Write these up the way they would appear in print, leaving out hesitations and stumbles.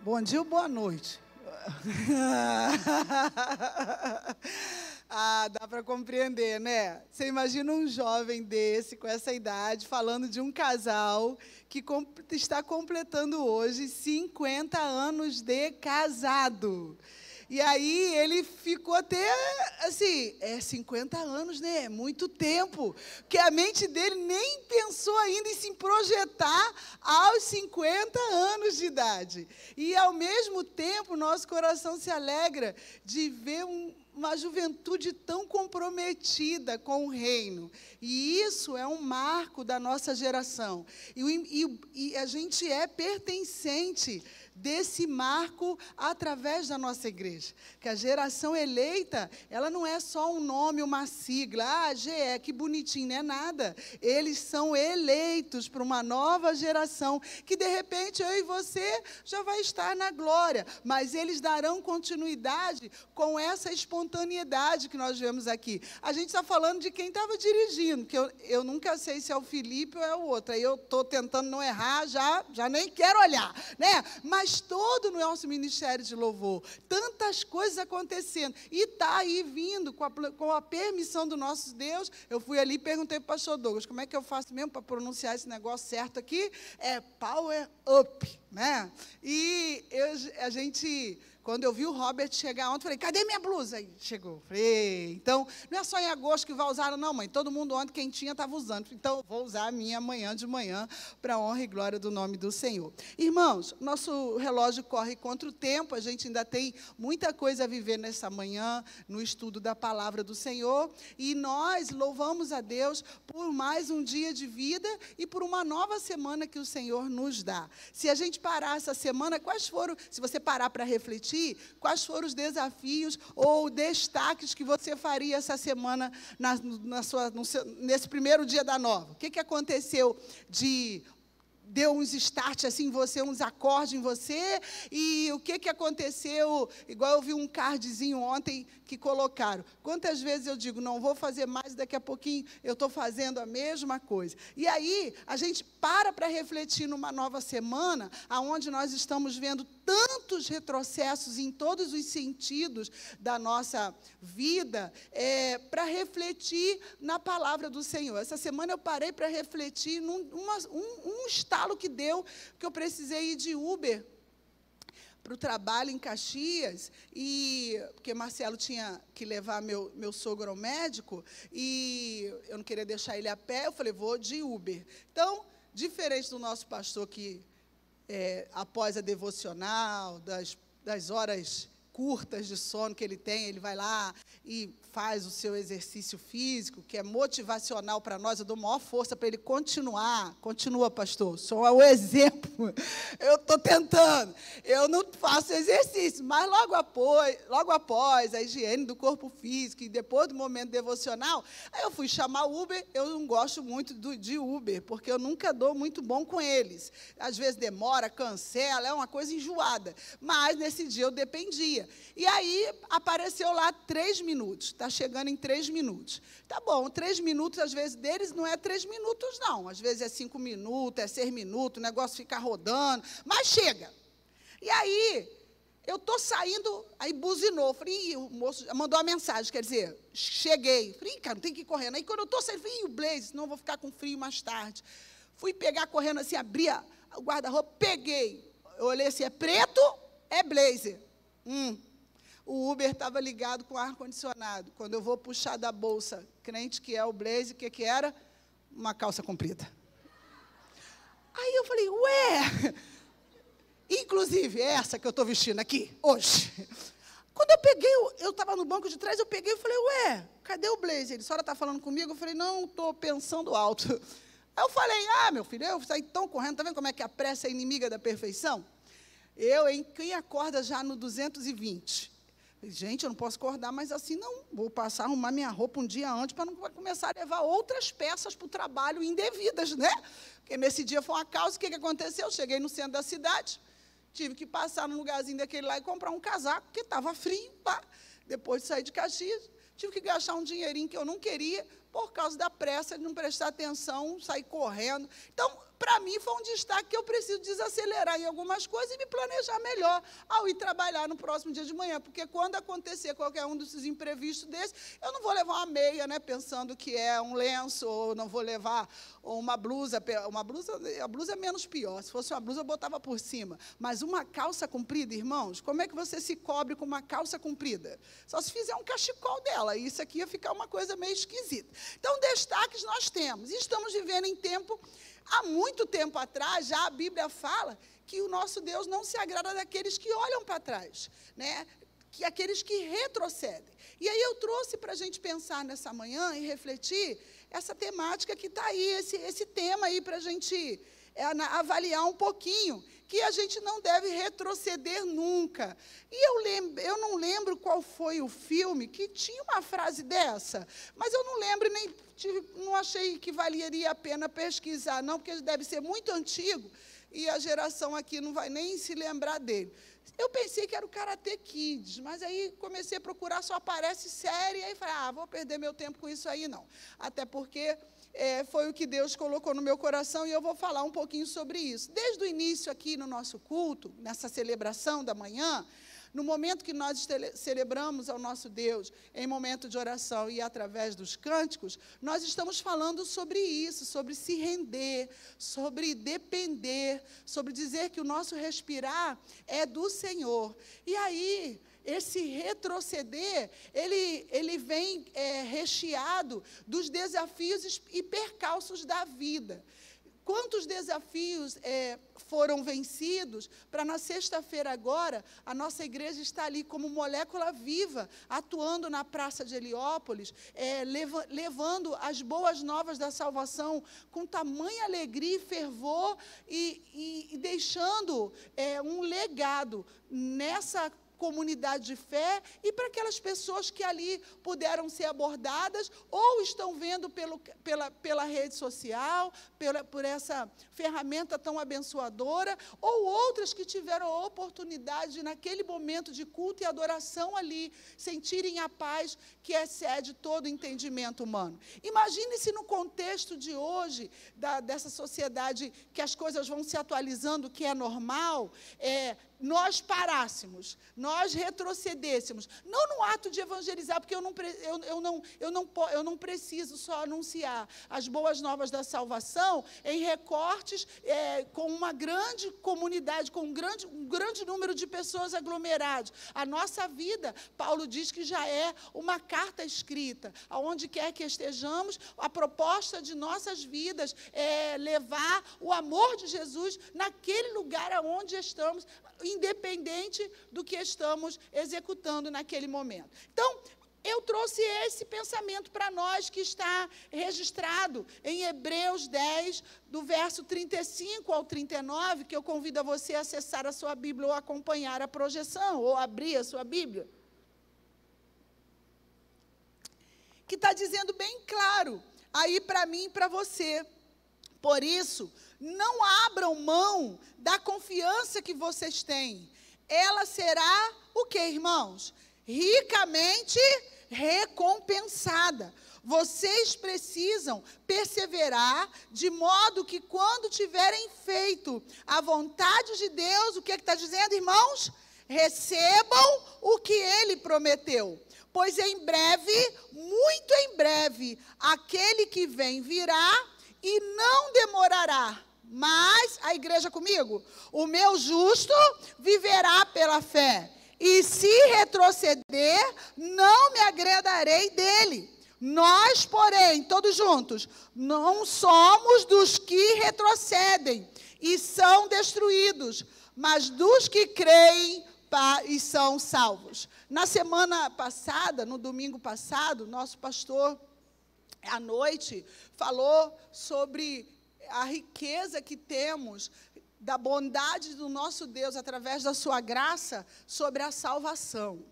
Bom dia ou boa noite? Dá para compreender, né? Você imagina um jovem desse, com essa idade, falando de um casal que está completando hoje 50 anos de casado. E aí ele ficou até, assim, 50 anos, né? É muito tempo. Porque a mente dele nem pensou ainda em se projetar aos 50 anos de idade. E, ao mesmo tempo, nosso coração se alegra de ver uma juventude tão comprometida com o reino. E isso é um marco da nossa geração. E a gente é pertencente desse marco através da nossa igreja. Que a geração eleita, ela não é só um nome, uma sigla. GE, que bonitinho, não é nada. Eles são eleitos para uma nova geração, que de repente eu e você já vai estar na glória, mas eles darão continuidade com essa espontaneidade que nós vemos aqui. A gente está falando de quem estava dirigindo, que eu nunca sei se é o Felipe ou é o outro. Aí eu estou tentando não errar, já nem quero olhar, né? Mas todo o nosso ministério de louvor, tantas coisas acontecendo, e está aí vindo, com a permissão do nosso Deus. Eu fui ali e perguntei para o pastor Douglas, como é que eu faço mesmo para pronunciar esse negócio certo aqui? É Power Up, né? E a gente... Quando eu vi o Robert chegar ontem, falei, cadê minha blusa? Aí chegou. Falei, então, não é só em agosto que vai usar, não, mãe. Todo mundo ontem, quem tinha, estava usando. Então, vou usar a minha amanhã de manhã, para a honra e glória do nome do Senhor. Irmãos, nosso relógio corre contra o tempo, a gente ainda tem muita coisa a viver nessa manhã, no estudo da palavra do Senhor, e nós louvamos a Deus por mais um dia de vida e por uma nova semana que o Senhor nos dá. Se a gente parar essa semana, quais foram, se você parar para refletir, quais foram os desafios ou destaques que você faria essa semana nesse primeiro dia da nova? O que aconteceu deu uns start assim em você, uns acordes em você, e o que aconteceu, igual eu vi um cardzinho ontem que colocaram. Quantas vezes eu digo, não vou fazer mais, daqui a pouquinho eu estou fazendo a mesma coisa. E aí, a gente para refletir numa nova semana, onde nós estamos vendo tantos retrocessos em todos os sentidos da nossa vida, para refletir na palavra do Senhor. Essa semana eu parei para refletir um estalo que deu, que eu precisei ir de Uber para o trabalho em Caxias, porque Marcelo tinha que levar meu sogro ao médico, e eu não queria deixar ele a pé, eu falei, vou de Uber. Então, diferente do nosso pastor que, após a devocional, das horas curtas de sono que ele tem, ele vai lá e faz o seu exercício físico, que é motivacional para nós. Eu dou maior força para ele continuar. Continua, pastor, só é o exemplo. Eu estou tentando. Eu não faço exercício, mas logo após a higiene do corpo físico e depois do momento devocional, aí eu fui chamar o Uber. Eu não gosto muito de Uber, porque eu nunca dou muito bom com eles. Às vezes demora, cancela, é uma coisa enjoada. Mas nesse dia eu dependia. E aí apareceu lá 3 minutos. Está chegando em 3 minutos. Tá bom, 3 minutos, às vezes, deles não é 3 minutos, não. Às vezes é 5 minutos, é 6 minutos, o negócio fica rodando, mas chega. E aí, eu estou saindo, aí buzinou. Falei, o moço mandou uma mensagem, quer dizer, cheguei. Falei, cara, não tem que ir correndo. Aí, quando eu estou saindo, falei, o blazer, senão eu vou ficar com frio mais tarde. Fui pegar correndo assim, abri o guarda-roupa, peguei. Eu olhei assim, é preto, é blazer. O Uber estava ligado com ar-condicionado. Quando eu vou puxar da bolsa, crente que é o blazer, o que era? Uma calça comprida. Aí eu falei, ué, inclusive essa que eu estou vestindo aqui, hoje. Quando eu peguei, eu estava no banco de trás, eu peguei e falei, ué, cadê o blazer? Ele, a senhora está falando comigo? Eu falei, não, estou pensando alto. Aí eu falei, meu filho, eu saí tão correndo, está vendo como é que a pressa é inimiga da perfeição? Quem acorda já no 220? Gente, eu não posso acordar mais assim, não. Vou passar a arrumar minha roupa um dia antes para não começar a levar outras peças para o trabalho indevidas, né? Porque nesse dia foi uma causa, o que aconteceu? Eu cheguei no centro da cidade, tive que passar num lugarzinho daquele lá e comprar um casaco, porque estava frio, pá. Depois de sair de Caxias, tive que gastar um dinheirinho que eu não queria por causa da pressa, de não prestar atenção, sair correndo. Então, para mim, foi um destaque que eu preciso desacelerar em algumas coisas e me planejar melhor ao ir trabalhar no próximo dia de manhã, porque quando acontecer qualquer um desses imprevistos desses, eu não vou levar uma meia, né, pensando que é um lenço, ou não vou levar uma blusa. A blusa é menos pior. Se fosse uma blusa, eu botava por cima. Mas uma calça comprida, irmãos, como é que você se cobre com uma calça comprida? Só se fizer um cachecol dela. Isso aqui ia ficar uma coisa meio esquisita. Então, destaques nós temos. E estamos vivendo em tempo... Há muito tempo atrás, já a Bíblia fala que o nosso Deus não se agrada daqueles que olham para trás, né? Que aqueles que retrocedem. E aí eu trouxe para a gente pensar nessa manhã e refletir essa temática que está aí, esse tema aí para a gente avaliar um pouquinho, que a gente não deve retroceder nunca. E eu não lembro qual foi o filme que tinha uma frase dessa, mas eu não lembro, não achei que valeria a pena pesquisar, não, porque ele deve ser muito antigo, e a geração aqui não vai nem se lembrar dele. Eu pensei que era o Karate Kids, mas aí comecei a procurar, só aparece série, aí falei, vou perder meu tempo com isso aí, não. Até porque foi o que Deus colocou no meu coração, e eu vou falar um pouquinho sobre isso. Desde o início aqui no nosso culto, nessa celebração da manhã, no momento que nós celebramos ao nosso Deus, em momento de oração e através dos cânticos, nós estamos falando sobre isso, sobre se render, sobre depender, sobre dizer que o nosso respirar é do Senhor. E aí, esse retroceder, ele vem recheado dos desafios e percalços da vida. Quantos desafios foram vencidos, para na sexta-feira agora, a nossa igreja está ali como molécula viva, atuando na Praça de Heliópolis, levando as boas novas da salvação com tamanha alegria e fervor, e deixando um legado nessa comunidade de fé, e para aquelas pessoas que ali puderam ser abordadas, ou estão vendo pela rede social, por essa ferramenta tão abençoadora, ou outras que tiveram a oportunidade de, naquele momento de culto e adoração ali, sentirem a paz que excede todo entendimento humano. Imagine se no contexto de hoje, dessa sociedade que as coisas vão se atualizando, que é normal, nós parássemos, nós retrocedêssemos, não no ato de evangelizar, porque eu não preciso só anunciar as boas novas da salvação em recortes, com uma grande comunidade, com um grande número de pessoas aglomeradas. A nossa vida, Paulo diz que já é uma carta escrita, aonde quer que estejamos, a proposta de nossas vidas é levar o amor de Jesus naquele lugar aonde estamos, independente do que estamos executando naquele momento. Então, eu trouxe esse pensamento para nós, que está registrado em Hebreus 10, do verso 35 ao 39, que eu convido a você a acessar a sua Bíblia, ou acompanhar a projeção, ou abrir a sua Bíblia. Que está dizendo bem claro, aí para mim e para você. Por isso, não abram mão da confiança que vocês têm. Ela será o quê, irmãos? Ricamente recompensada. Vocês precisam perseverar, de modo que, quando tiverem feito a vontade de Deus, o que está dizendo, irmãos? Recebam o que Ele prometeu. Pois em breve, muito em breve, aquele que vem virá, e não demorará. Mas, a igreja comigo, o meu justo viverá pela fé. E se retroceder, não me agradarei dele. Nós, porém, todos juntos, não somos dos que retrocedem e são destruídos, mas dos que creem e são salvos. Na semana passada, no domingo passado, nosso pastor, à noite, falou sobre a riqueza que temos da bondade do nosso Deus, através da sua graça, sobre a salvação.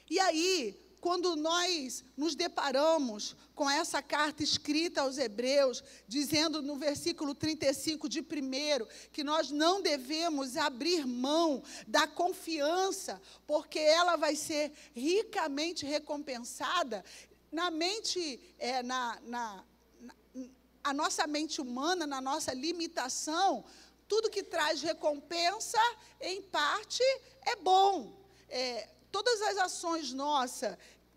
E aí, quando nós nos deparamos com essa carta escrita aos Hebreus, dizendo no versículo 35 de primeiro, que nós não devemos abrir mão da confiança, porque ela vai ser ricamente recompensada, na mente, a nossa mente humana, na nossa limitação, tudo que traz recompensa, em parte, é bom. Todas as ações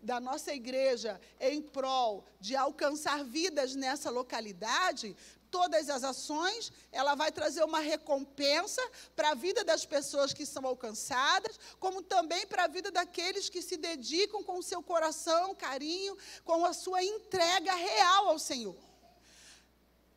da nossa igreja em prol de alcançar vidas nessa localidade, todas as ações, ela vai trazer uma recompensa para a vida das pessoas que são alcançadas, como também para a vida daqueles que se dedicam com o seu coração, carinho, com a sua entrega real ao Senhor.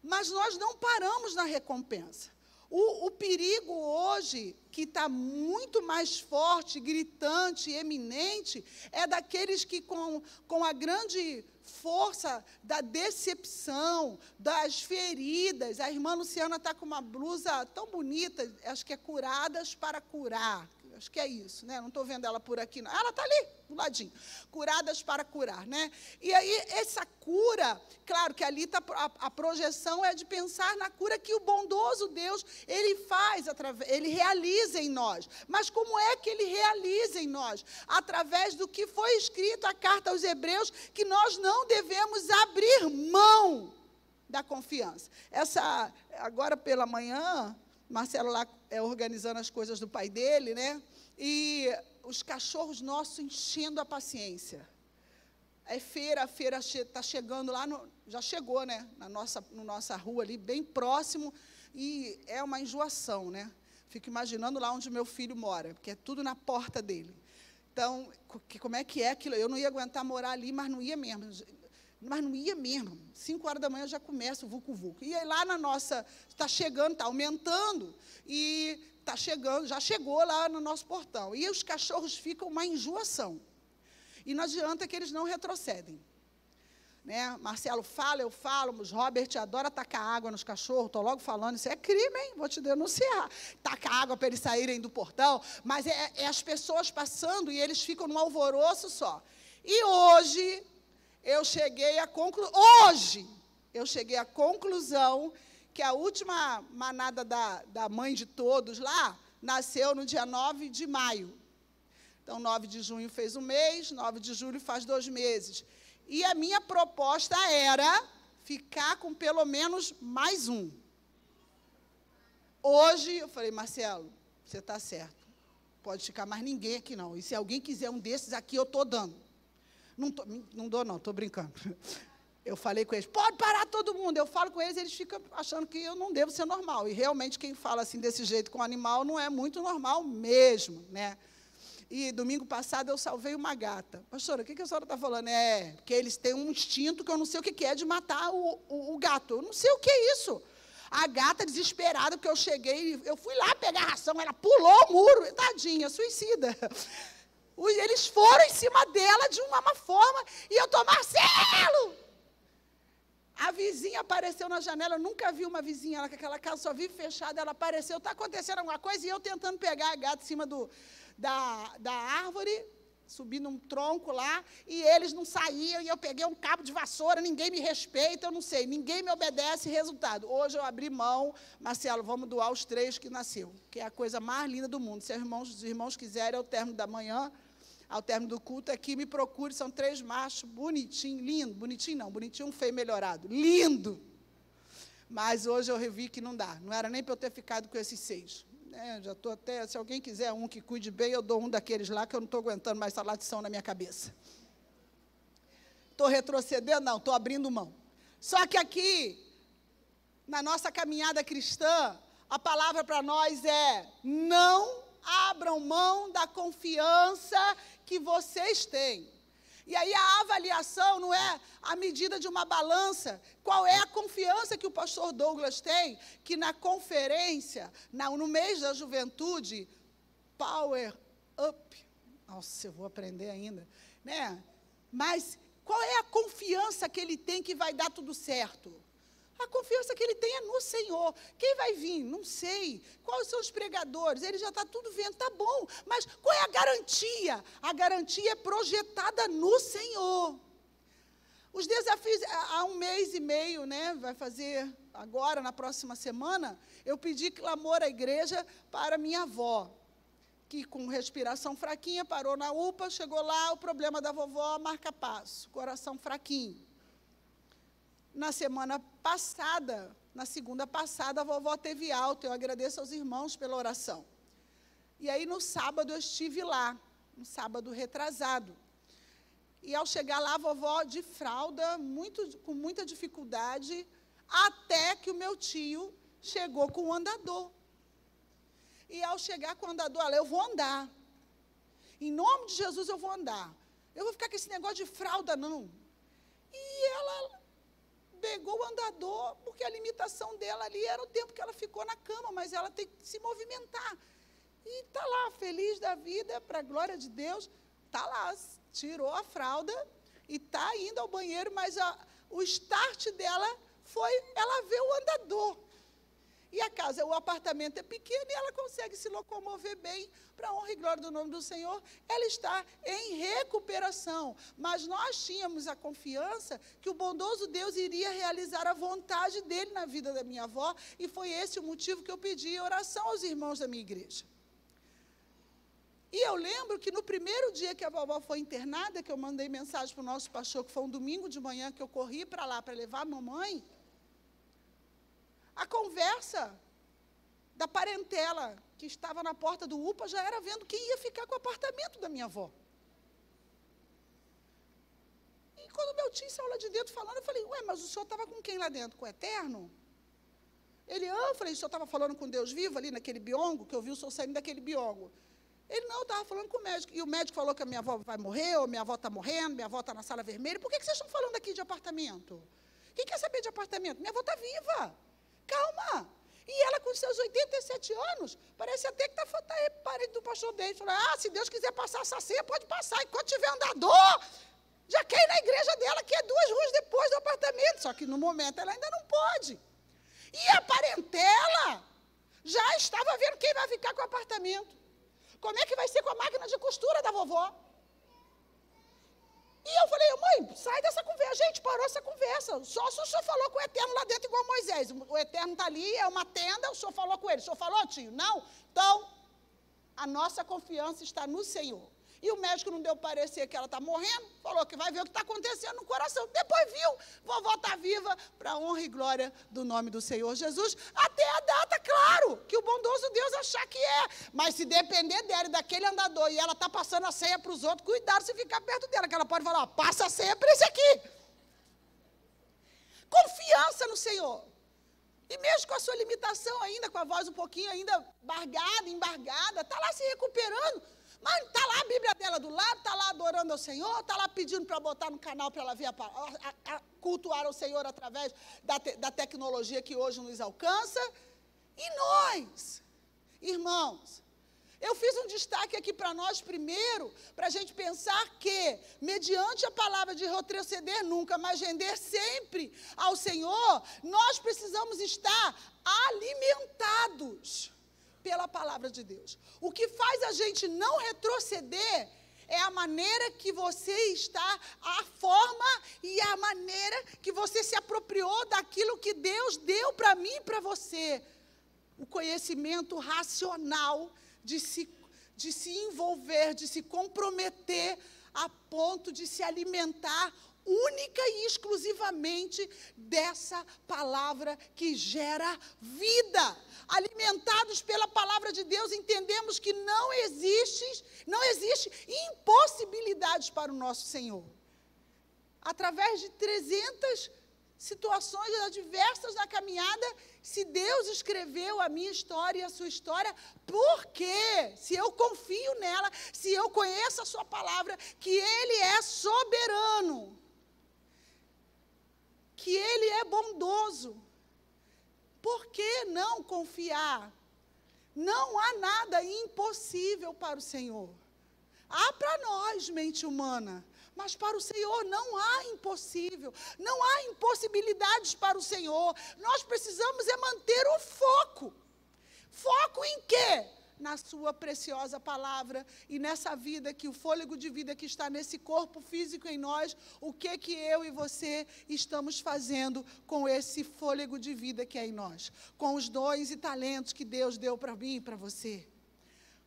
Mas nós não paramos na recompensa. O perigo hoje, que está muito mais forte, gritante, eminente, é daqueles que, com a grande força da decepção, das feridas, a irmã Luciana está com uma blusa tão bonita, acho que é Curadas para Curar. Acho que é isso, né? Não estou vendo ela por aqui, não. Ela está ali, do ladinho. Curadas para curar, né? E aí, essa cura, claro que ali tá, a projeção é de pensar na cura que o bondoso Deus, Ele faz, Ele realiza em nós. Mas como é que Ele realiza em nós? Através do que foi escrito a carta aos Hebreus, que nós não devemos abrir mão da confiança. Agora pela manhã, Marcelo lá organizando as coisas do pai dele, né? E os cachorros nossos enchendo a paciência. A feira está chegando lá, já chegou, né? Na nossa rua ali, bem próximo, e é uma enjoação, né? Fico imaginando lá onde meu filho mora, porque é tudo na porta dele. Então, como é que é aquilo? Eu não ia aguentar morar ali, mas não ia mesmo. 5 horas da manhã já começa o vucu-vucu. E aí lá na nossa, está chegando, está aumentando, e está chegando, já chegou lá no nosso portão. E os cachorros ficam uma enjoação. E não adianta que eles não retrocedem. Né? Marcelo fala, eu falo, os Robert adora tacar água nos cachorros, estou logo falando, isso é crime, hein? Vou te denunciar. Tacar água para eles saírem do portão, mas é as pessoas passando e eles ficam num alvoroço só. E hoje eu cheguei à conclusão que a última manada da mãe de todos lá nasceu no dia 9 de maio. Então, 9 de junho fez um mês, 9 de julho faz 2 meses. E a minha proposta era ficar com pelo menos mais um. Hoje, eu falei, Marcelo, você está certo. Pode ficar mais ninguém aqui, não. E se alguém quiser um desses aqui, eu estou dando. Não dou, não, estou brincando. Eu falei com eles, pode parar todo mundo. Eu falo com eles ficam achando que eu não devo ser normal. E, realmente, quem fala assim desse jeito com o animal não é muito normal mesmo, né? E, domingo passado, eu salvei uma gata. Pastora, o que a senhora está falando? Porque eles têm um instinto que eu não sei o que é de matar o gato. Eu não sei o que é isso. A gata, desesperada, porque eu cheguei, eu fui lá pegar a ração, ela pulou o muro, tadinha, suicida. Eles foram em cima dela de uma forma, e eu estou, Marcelo! A vizinha apareceu na janela, eu nunca vi uma vizinha, aquela casa só vive fechada, ela apareceu, está acontecendo alguma coisa, e eu tentando pegar a gata em cima da árvore, subi num tronco lá, e eles não saíam, e eu peguei um cabo de vassoura, ninguém me respeita, eu não sei, ninguém me obedece, resultado. Hoje eu abri mão, Marcelo, vamos doar os 3 que nasceu, que é a coisa mais linda do mundo. Se os irmãos quiserem, ao término da manhã, ao término do culto, aqui me procure, são 3 machos, bonitinho, lindo, bonitinho não, bonitinho um feio melhorado, lindo. Mas hoje eu revi que não dá, não era nem para eu ter ficado com esses 6. Já estou até, se alguém quiser um que cuide bem, eu dou um daqueles lá, que eu não estou aguentando mais essa latição na minha cabeça. Estou retrocedendo? Não, estou abrindo mão. Só que aqui, na nossa caminhada cristã, a palavra para nós é: não abram mão da confiança que vocês têm. E aí a avaliação não é a medida de uma balança. Qual é a confiança que o pastor Douglas tem? Que na conferência, no mês da juventude, Power Up. Nossa, eu vou aprender ainda. Né? Mas qual é a confiança que ele tem que vai dar tudo certo? A confiança que ele tem é no Senhor. Quem vai vir? Não sei. Quais são os pregadores? Ele já está tudo vendo, está bom. Mas qual é a garantia? A garantia é projetada no Senhor. Os desafios, há 1 mês e meio, né, vai fazer agora, na próxima semana, eu pedi clamor à igreja para minha avó. que com respiração fraquinha, parou na UPA, chegou lá, o problema da vovó, marca-passo, coração fraquinho. Na semana passada, na segunda passada, a vovó teve alta, eu agradeço aos irmãos pela oração. E aí, no sábado, eu estive lá, no sábado retrasado. E, ao chegar lá, a vovó de fralda, com muita dificuldade, até que o meu tio chegou com o andador. E, ao chegar com o andador, ela, eu vou andar. Em nome de Jesus, eu vou andar. Eu vou ficar com esse negócio de fralda, não. E ela pegou o andador, porque a limitação dela ali era o tempo que ela ficou na cama, mas ela tem que se movimentar. E está lá, feliz da vida, para a glória de Deus, está lá, tirou a fralda e está indo ao banheiro, mas o start dela foi, ela vê o andador. E a casa, o apartamento é pequeno e ela consegue se locomover bem, para a honra e glória do nome do Senhor. Ela está em recuperação, mas nós tínhamos a confiança que o bondoso Deus iria realizar a vontade dele na vida da minha avó, e foi esse o motivo que eu pedi oração aos irmãos da minha igreja. E eu lembro que no primeiro dia que a vovó foi internada, que eu mandei mensagem para o nosso pastor, que foi um domingo de manhã, que eu corri para lá para levar a mamãe, a conversa da parentela que estava na porta do UPA já era vendo quem ia ficar com o apartamento da minha avó. E quando meu tio saiu lá de dentro falando, eu falei, ué, mas o senhor estava com quem lá dentro? Com o Eterno? Ele, eu falei, o senhor estava falando com Deus vivo ali naquele biongo, que eu vi o senhor saindo daquele biongo. Ele, não, eu estava falando com o médico. E o médico falou que a minha avó vai morrer, ou minha avó está morrendo, minha avó está na sala vermelha. Por que vocês estão falando aqui de apartamento? Quem quer saber de apartamento? Minha avó está viva. Calma. E ela, com seus 87 anos, parece até que está parente do pastor dele. Falou, se Deus quiser passar essa ceia, pode passar. Enquanto tiver andador, já quer ir na igreja dela, que é 2 ruas depois do apartamento. Só que, no momento, ela ainda não pode. E a parentela já estava vendo quem vai ficar com o apartamento. Como é que vai ser com a máquina de costura da vovó? E eu falei, mãe, sai dessa conversa. Gente, parou essa conversa. Só se o senhor falou com o Eterno lá dentro, igual Moisés. O Eterno está ali, é uma tenda, o senhor falou com ele. O senhor falou, tio? Não? Então, a nossa confiança está no Senhor. E o médico não deu parecer que ela está morrendo, falou que vai ver o que está acontecendo no coração. Depois viu, vovó está viva, para a honra e glória do nome do Senhor Jesus, até a data, claro, que o bondoso Deus achar que é. Mas se depender dela e daquele andador, e ela está passando a ceia para os outros, cuidado se ficar perto dela, que ela pode falar, passa a ceia para esse aqui. Confiança no Senhor. E mesmo com a sua limitação ainda, com a voz um pouquinho ainda embargada, está lá se recuperando. Mas está lá a Bíblia dela do lado, está lá adorando ao Senhor, está lá pedindo para botar no canal para ela ver cultuar ao Senhor através da tecnologia que hoje nos alcança. E nós, irmãos, eu fiz um destaque aqui para nós primeiro, para a gente pensar que, mediante a palavra de retroceder nunca, mas render sempre ao Senhor, nós precisamos estar alimentados pela palavra de Deus. O que faz a gente não retroceder é a maneira que você está, a forma e a maneira que você se apropriou daquilo que Deus deu para mim e para você. O conhecimento racional de se envolver, de se comprometer a ponto de se alimentar única e exclusivamente dessa palavra que gera vida. Alimentados pela palavra de Deus, entendemos que não existe impossibilidades para o nosso Senhor. Através de 300 situações adversas na caminhada, se Deus escreveu a minha história e a sua história, por quê? Se eu confio nela, se eu conheço a sua palavra, que Ele é soberano, que Ele é bondoso, por que não confiar? Não há nada impossível para o Senhor. Há para nós, mente humana, mas para o Senhor não há impossível, não há impossibilidades para o Senhor. Nós precisamos manter o foco. Foco em quê? Na sua preciosa palavra e nessa vida, que o fôlego de vida que está nesse corpo físico em nós, o que eu e você estamos fazendo com esse fôlego de vida que é em nós, com os dons e talentos que Deus deu para mim e para você.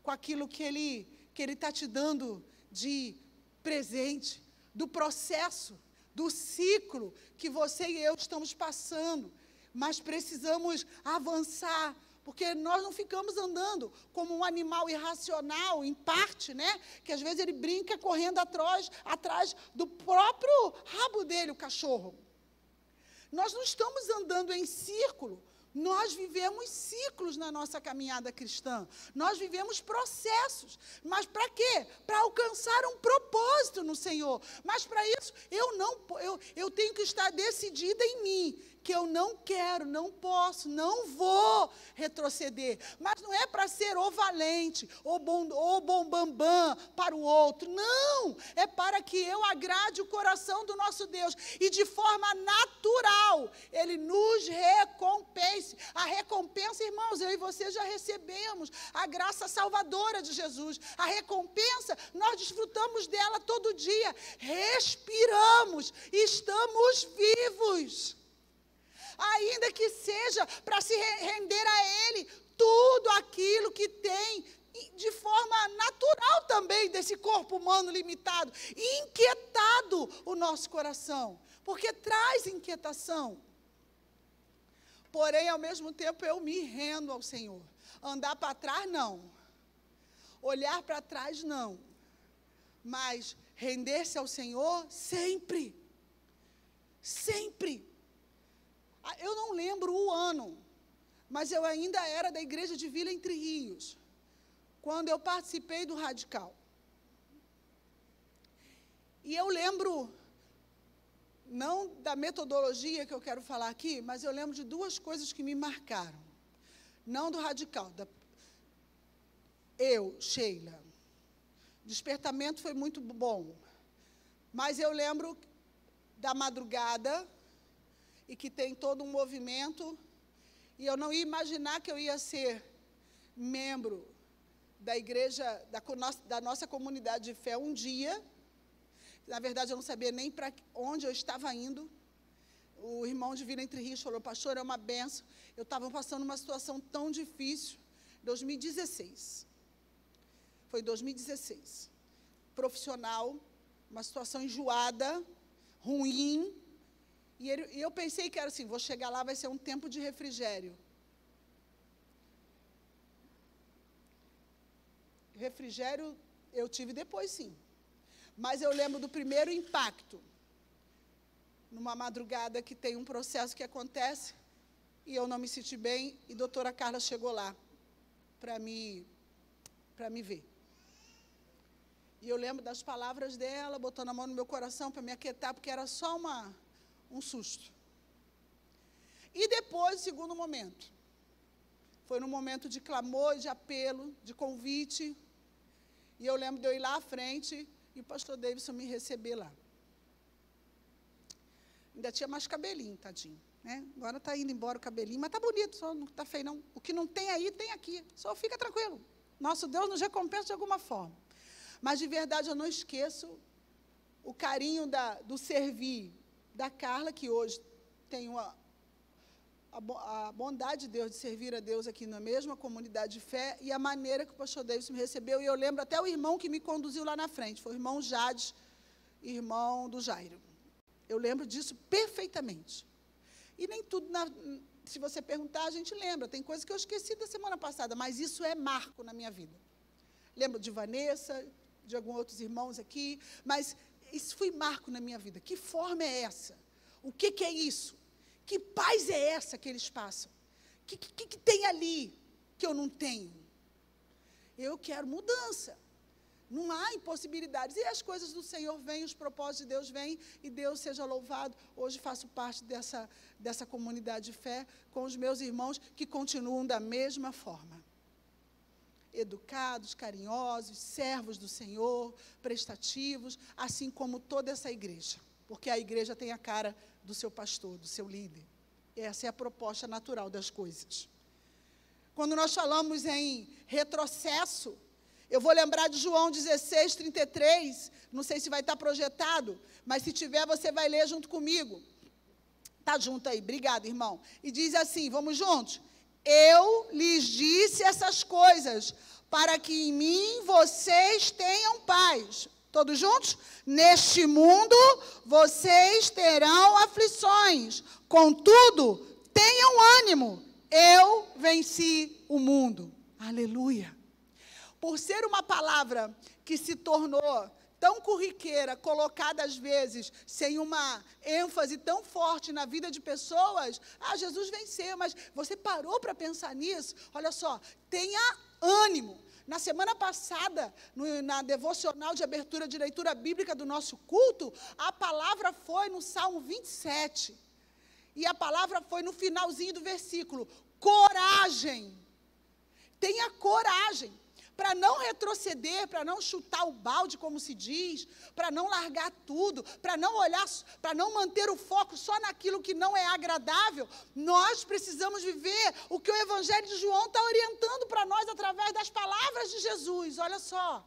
com aquilo que Ele está te dando de presente, do processo, do ciclo que você e eu estamos passando. Mas precisamos avançar, porque nós não ficamos andando como um animal irracional, em parte, né? Que às vezes ele brinca correndo atrás do próprio rabo dele, o cachorro. Nós não estamos andando em círculo. Nós vivemos ciclos na nossa caminhada cristã. Nós vivemos processos. Mas para quê? Para alcançar um propósito no Senhor. Mas para isso, eu tenho que estar decidida em mim, que eu não quero, não posso, não vou retroceder. Mas não é para ser ou valente, ou bom bambam para o outro. Não! É para que eu agrade o coração do nosso Deus. E de forma natural, Ele nos recompense. A recompensa, irmãos, eu e você já recebemos. A graça salvadora de Jesus. A recompensa, nós desfrutamos dela todo dia. Respiramos, estamos vivos. Ainda que seja para se render a Ele tudo aquilo que tem, de forma natural também, desse corpo humano limitado, inquietado o nosso coração, porque traz inquietação. Porém, ao mesmo tempo, eu me rendo ao Senhor. Andar para trás, não. Olhar para trás, não. Mas render-se ao Senhor, sempre. Sempre. Eu não lembro o ano, mas eu ainda era da igreja de Vila Entre Rios, quando eu participei do Radical. E eu lembro, não da metodologia que eu quero falar aqui, mas eu lembro de duas coisas que me marcaram. Não do Radical, Sheila, despertamento foi muito bom, mas eu lembro da madrugada, e que tem todo um movimento, e eu não ia imaginar que eu ia ser membro da igreja, da nossa comunidade de fé um dia. Na verdade, eu não sabia nem para onde eu estava indo. O irmão de Vila Entre Rios falou: pastor, é uma benção. Eu estava passando uma situação tão difícil. 2016. Foi 2016. Profissional, uma situação enjoada, ruim. E eu pensei que era assim, vou chegar lá, vai ser um tempo de refrigério. Refrigério eu tive depois, sim. Mas eu lembro do primeiro impacto. Numa madrugada que tem um processo que acontece, e eu não me senti bem, e a doutora Carla chegou lá para me ver. E eu lembro das palavras dela, botando a mão no meu coração para me aquietar, porque era só um susto. E depois, o segundo momento, foi num momento de clamor, de apelo, de convite, e eu lembro de eu ir lá à frente, e o pastor Davidson me receber lá. Ainda tinha mais cabelinho, tadinho, né? Agora está indo embora o cabelinho, mas está bonito, só não está feio, não. O que não tem aí, tem aqui, só fica tranquilo. Nosso Deus nos recompensa de alguma forma. Mas, de verdade, eu não esqueço o carinho do servir da Carla, que hoje tem a bondade de Deus de servir a Deus aqui na mesma comunidade de fé, e a maneira que o pastor Davidson me recebeu, e eu lembro até o irmão que me conduziu lá na frente, foi o irmão Jades, irmão do Jairo. Eu lembro disso perfeitamente. E nem tudo, se você perguntar, a gente lembra, tem coisas que eu esqueci da semana passada, mas isso é marco na minha vida. Lembro de Vanessa, de alguns outros irmãos aqui, mas isso foi marco na minha vida. Que forma é essa? O que é isso? Que paz é essa que eles passam? O que tem ali que eu não tenho? Eu quero mudança. Não há impossibilidades. E as coisas do Senhor vêm, os propósitos de Deus vêm, e Deus seja louvado. Hoje faço parte dessa comunidade de fé com os meus irmãos que continuam da mesma forma. Educados, carinhosos, servos do Senhor, prestativos, assim como toda essa igreja. Porque a igreja tem a cara do seu pastor, do seu líder. Essa é a proposta natural das coisas. Quando nós falamos em retrocesso, eu vou lembrar de João 16, 33, não sei se vai estar projetado, mas se tiver, você vai ler junto comigo. Está junto aí, obrigado, irmão. E diz assim, vamos juntos? Eu lhes disse essas coisas, para que em mim vocês tenham paz. Todos juntos? Neste mundo vocês terão aflições. Contudo, tenham ânimo. Eu venci o mundo. Aleluia. Por ser uma palavra que se tornou tão corriqueira, colocada às vezes sem uma ênfase tão forte na vida de pessoas, Jesus venceu, mas você parou para pensar nisso? Olha só, tenha ânimo. Na semana passada, na devocional de abertura de leitura bíblica do nosso culto, a palavra foi no Salmo 27. E a palavra foi no finalzinho do versículo, coragem. Tenha coragem para não retroceder, para não chutar o balde, como se diz, para não largar tudo, para não olhar, para não manter o foco só naquilo que não é agradável. Nós precisamos viver o que o Evangelho de João está orientando para nós através das palavras de Jesus. Olha só,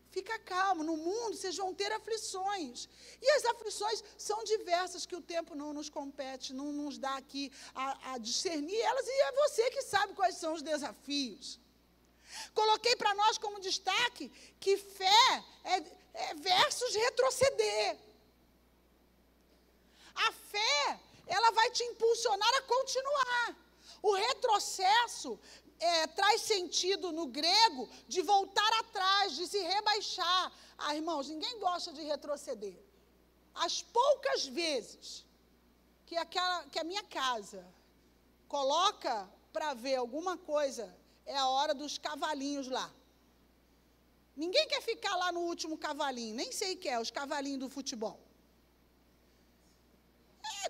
fica calmo, no mundo vocês vão ter aflições. E as aflições são diversas, que o tempo não nos compete, não nos dá aqui a discernir elas, e é você que sabe quais são os desafios. Coloquei para nós como destaque que fé é versus retroceder. A fé, ela vai te impulsionar a continuar. O retrocesso traz sentido no grego de voltar atrás, de se rebaixar. Irmãos, ninguém gosta de retroceder. As poucas vezes que a minha casa coloca para ver alguma coisa, é a hora dos cavalinhos lá. Ninguém quer ficar lá no último cavalinho, nem sei o que é, os cavalinhos do futebol.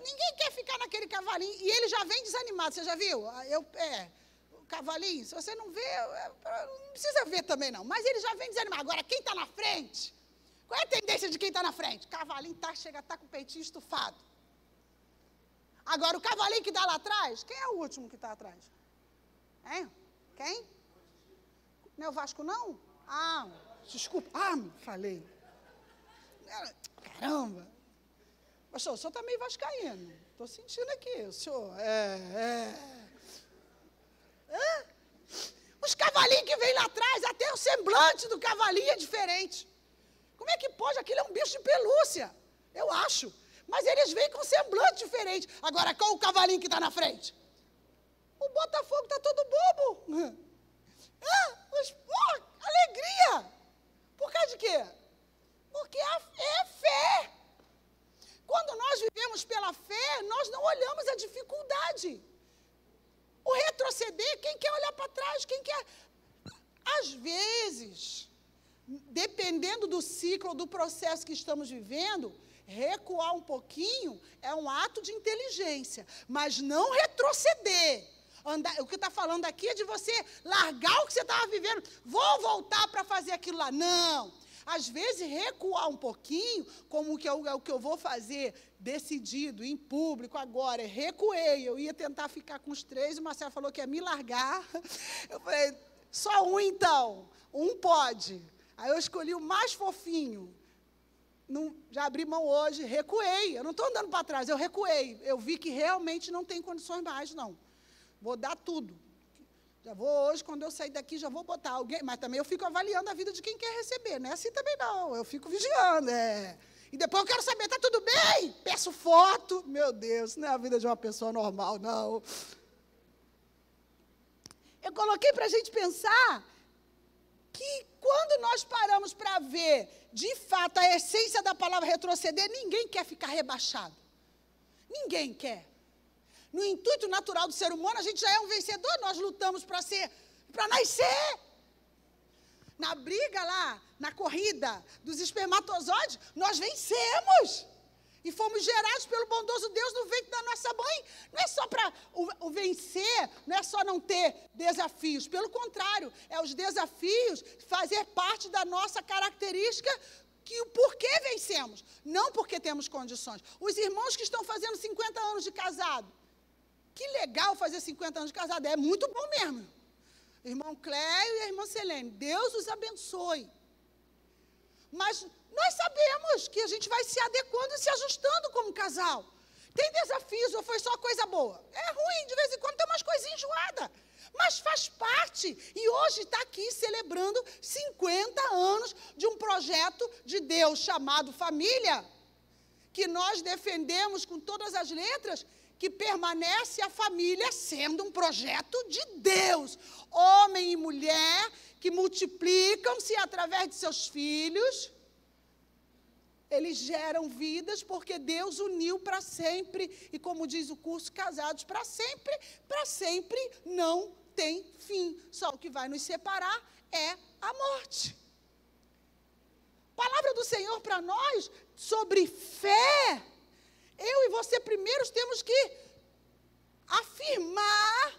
Ninguém quer ficar naquele cavalinho, e ele já vem desanimado, você já viu? O cavalinho, se você não vê, não precisa ver também não, mas ele já vem desanimado. Agora, quem está na frente? Qual é a tendência de quem está na frente? O cavalinho chega a estar com o peitinho estufado. Agora, o cavalinho que está lá atrás, quem é o último que está atrás? Hein? Quem? Não é o Vasco, não? Desculpa. Falei. Caramba. Pastor, o senhor está meio vascaíno. Estou sentindo aqui. O senhor Os cavalinhos que vêm lá atrás, até o semblante do cavalinho é diferente. Como é que pode? Aquilo é um bicho de pelúcia, eu acho. Mas eles vêm com um semblante diferente. Agora, qual o cavalinho que está na frente? O Botafogo está todo bobo. Alegria. Por causa de quê? Porque é fé. Quando nós vivemos pela fé, nós não olhamos a dificuldade. O retroceder, quem quer olhar para trás? Quem quer... Às vezes, dependendo do ciclo, do processo que estamos vivendo, recuar um pouquinho é um ato de inteligência, mas não retroceder. O que está falando aqui é de você largar o que você estava vivendo, vou voltar para fazer aquilo lá. Não. Às vezes, recuar um pouquinho, como o que eu vou fazer decidido, em público agora, recuei. Eu ia tentar ficar com os 3, o Marcelo falou que ia me largar. Eu falei, só um então, um pode. Aí eu escolhi o mais fofinho. Já abri mão hoje, recuei. Eu não estou andando para trás, eu recuei. Eu vi que realmente não tem condições mais, não. Vou dar tudo. Já vou hoje, quando eu sair daqui, já vou botar alguém. Mas também eu fico avaliando a vida de quem quer receber. Não é assim também, não. Eu fico vigiando. E depois eu quero saber, está tudo bem? Peço foto. Meu Deus, não é a vida de uma pessoa normal, não. Eu coloquei para a gente pensar que quando nós paramos para ver, de fato, a essência da palavra retroceder, ninguém quer ficar rebaixado. Ninguém quer. No intuito natural do ser humano, a gente já é um vencedor, nós lutamos para nascer. Na briga lá, na corrida dos espermatozoides, nós vencemos. E fomos gerados pelo bondoso Deus no ventre da nossa mãe. Não é só para o vencer, não é só não ter desafios. Pelo contrário, os desafios fazer parte da nossa característica, que o porquê vencemos, não porque temos condições. Os irmãos que estão fazendo 50 anos de casado, que legal fazer 50 anos de casado, é muito bom mesmo. Irmão Cléio e a irmã Selene, Deus os abençoe. Mas nós sabemos que a gente vai se adequando e se ajustando como casal. Tem desafios ou foi só coisa boa? É ruim, de vez em quando tem umas coisinhas enjoadas. Mas faz parte. E hoje está aqui celebrando 50 anos de um projeto de Deus chamado família, que nós defendemos com todas as letras, que permanece a família sendo um projeto de Deus. Homem e mulher que multiplicam-se através de seus filhos. Eles geram vidas porque Deus uniu para sempre. E como diz o curso, casados para sempre não tem fim. Só o que vai nos separar é a morte. Palavra do Senhor para nós sobre fé. Eu e você primeiros temos que afirmar,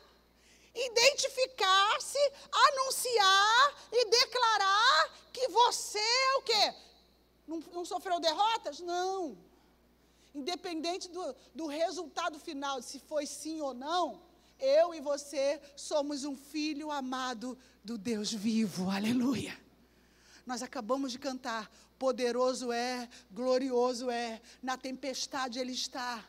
identificar-se, anunciar e declarar que você é o quê? Não sofreu derrotas? Não. Independente do resultado final, se foi sim ou não, eu e você somos um filho amado do Deus vivo. Aleluia. Nós acabamos de cantar, poderoso é, glorioso é, na tempestade Ele está.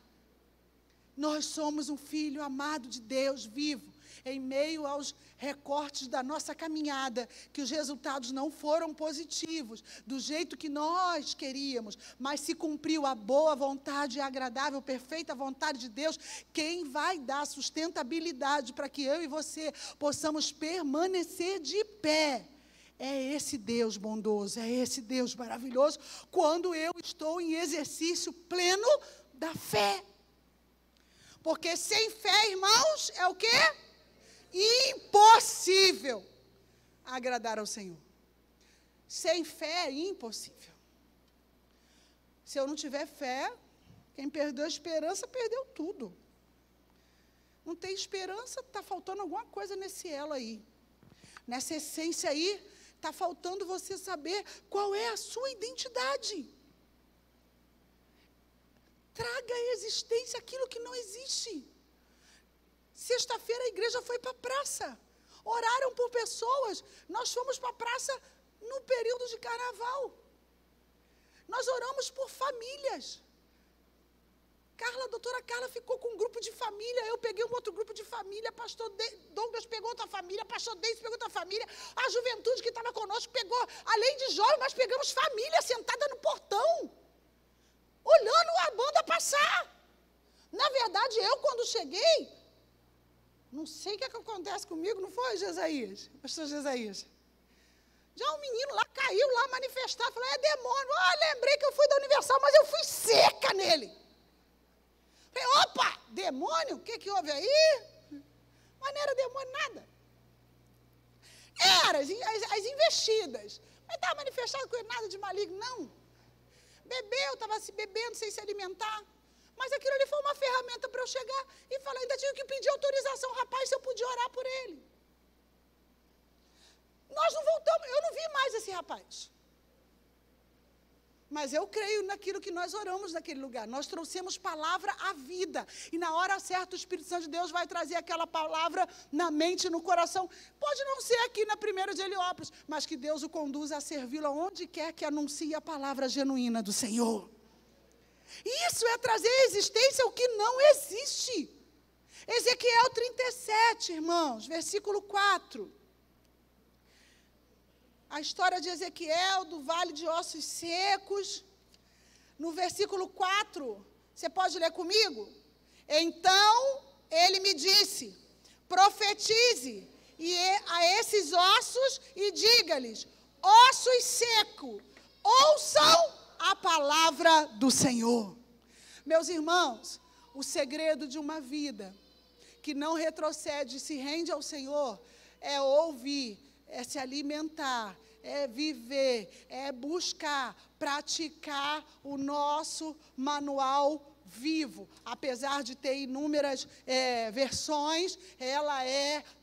Nós somos um filho amado de Deus vivo, em meio aos recortes da nossa caminhada, que os resultados não foram positivos, do jeito que nós queríamos, mas se cumpriu a boa vontade, a agradável, perfeita vontade de Deus. Quem vai dar sustentabilidade para que eu e você possamos permanecer de pé? É esse Deus bondoso, é esse Deus maravilhoso, quando eu estou em exercício pleno da fé. Porque sem fé, irmãos, é o quê? Impossível agradar ao Senhor. Sem fé é impossível. Se eu não tiver fé, quem perdeu a esperança, perdeu tudo. Não tem esperança, está faltando alguma coisa nesse elo aí. Nessa essência aí, está faltando você saber qual é a sua identidade. Traga à existência aquilo que não existe. Sexta-feira a igreja foi para a praça. Oraram por pessoas. Nós fomos para a praça no período de carnaval. Nós oramos por famílias. A doutora Carla ficou com um grupo de família, eu peguei um outro grupo de família, pastor Douglas pegou outra família, pastor Deise pegou outra família, a juventude que estava conosco pegou, além de jovens, nós pegamos família sentada no portão, olhando a banda passar. Na verdade, eu quando cheguei, não sei o que acontece comigo, não foi, Jesaías? Pastor Jesaías? Já um menino lá caiu, lá manifestar, falou, é demônio. Lembrei que eu fui da Universal, mas eu fui seca nele. Falei, opa, demônio? O que houve aí? Mas não era demônio nada. Era as investidas. Mas estava manifestado com nada de maligno, não. Bebeu, estava se bebendo, sem se alimentar. Mas aquilo ali foi uma ferramenta para eu chegar e falar, ainda tinha que pedir autorização, rapaz, se eu podia orar por ele. Nós não voltamos, eu não vi mais esse rapaz. Mas eu creio naquilo que nós oramos naquele lugar. Nós trouxemos palavra à vida. E na hora certa o Espírito Santo de Deus vai trazer aquela palavra na mente e no coração. Pode não ser aqui na 1ª de Heliópolis, mas que Deus o conduza a servi-lo onde quer que anuncie a palavra genuína do Senhor. Isso é trazer à existência o que não existe. Ezequiel 37, irmãos, versículo 4. A história de Ezequiel, do vale de ossos secos. No versículo 4, você pode ler comigo? Então, ele me disse, profetize a esses ossos e diga-lhes, ossos secos, ouçam a palavra do Senhor. Meus irmãos, o segredo de uma vida que não retrocede, se rende ao Senhor, é ouvir, é se alimentar, é viver, é buscar, praticar o nosso manual vivo. Apesar de ter inúmeras versões,